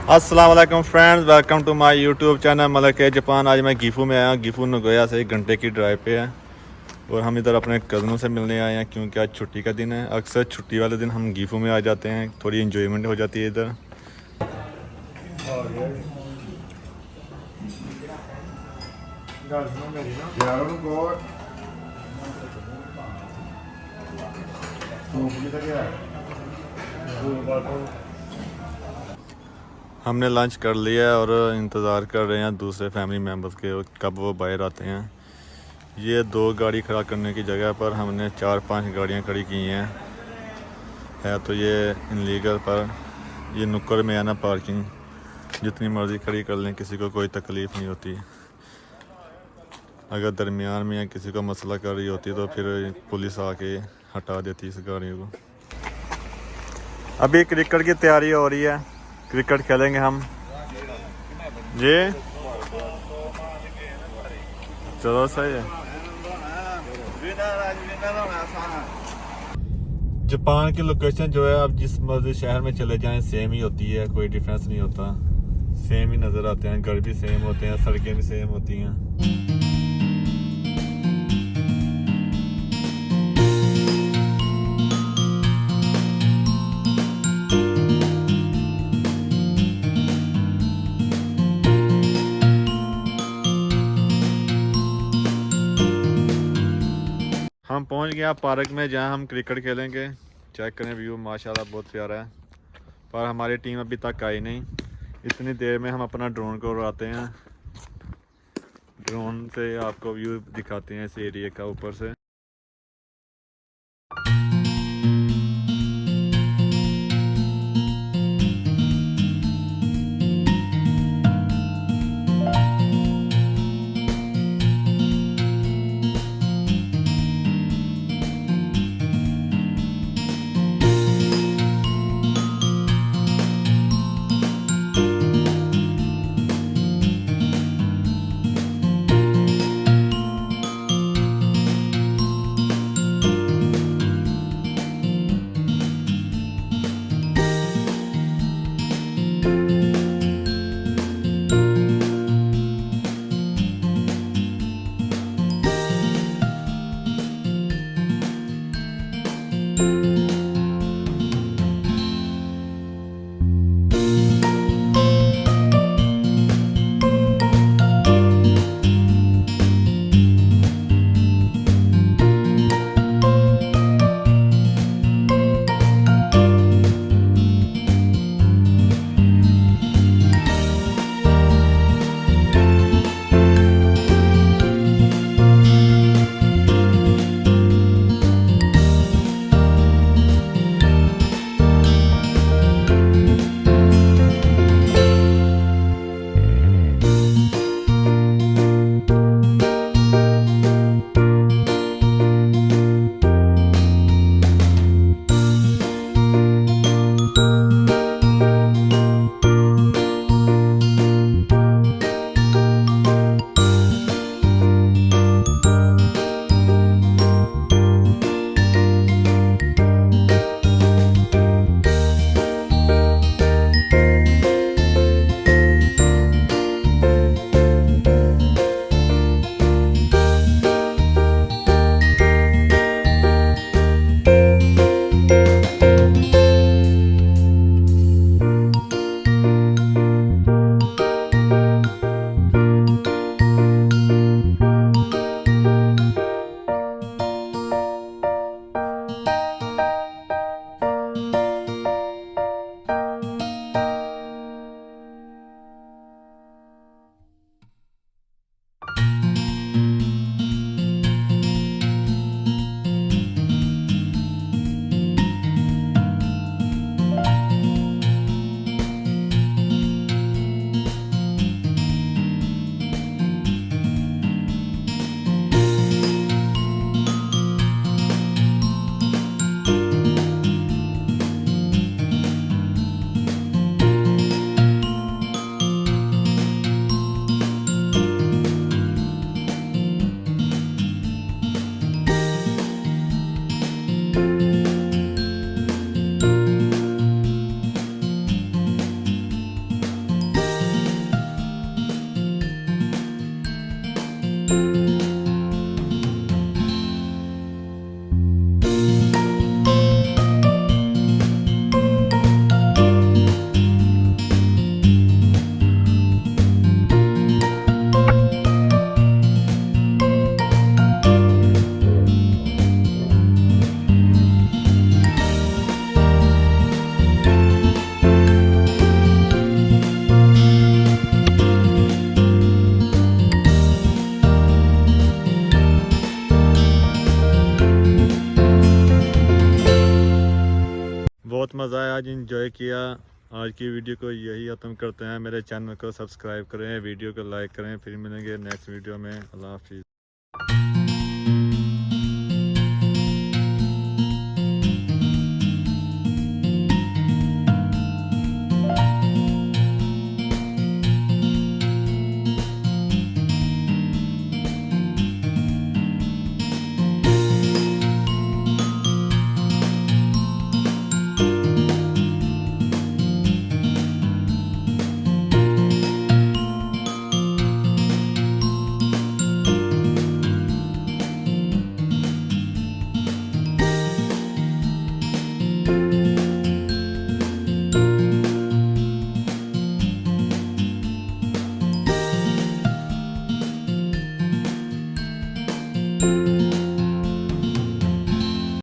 अस्सलाम वालेकुम friends, welcome to my YouTube channel Malak है जापान। आज मैं गिफू में आया हूँ। गिफू नगोया से 1 घंटे की ड्राइव पे है और हम इधर अपने कज़नों से मिलने आए हैं क्योंकि आज छुट्टी का दिन है। अक्सर छुट्टी वाले दिन हम गिफू में आ जाते हैं, थोड़ी इन्जॉयमेंट हो जाती है इधर। हमने लंच कर लिया और इंतज़ार कर रहे हैं दूसरे फैमिली मेम्बर्स के कब वो बाहर आते हैं। ये 2 गाड़ी खड़ा करने की जगह पर हमने 4-5 गाड़ियां खड़ी की हैं। है तो ये इनलीगल, पर ये नुक्कड़ में है ना पार्किंग, जितनी मर्ज़ी खड़ी कर लें, किसी को कोई तकलीफ़ नहीं होती। अगर दरमियान में या किसी को मसला कर रही होती तो फिर पुलिस आके हटा देती इस गाड़ियों को। अभी क्रिकेट की तैयारी हो रही है, क्रिकेट खेलेंगे हम जी। चलो सही है। जापान की लोकेशन जो है, आप जिस मर्जी शहर में चले जाएं सेम ही होती है, कोई डिफरेंस नहीं होता, सेम ही नज़र आते हैं। घर भी सेम होते हैं, सड़कें भी सेम होती हैं। हम पहुंच गए पार्क में जहां हम क्रिकेट खेलेंगे। चेक करें व्यू, माशाल्लाह बहुत प्यारा है। पर हमारी टीम अभी तक आई नहीं। इतनी देर में हम अपना ड्रोन को उड़ाते हैं। ड्रोन से आपको व्यू दिखाते हैं इस एरिया का ऊपर से। एंजॉय किया। आज की वीडियो को यही ख़त्म करते हैं। मेरे चैनल को सब्सक्राइब करें, वीडियो को लाइक करें। फिर मिलेंगे नेक्स्ट वीडियो में। अल्लाह हाफिज़।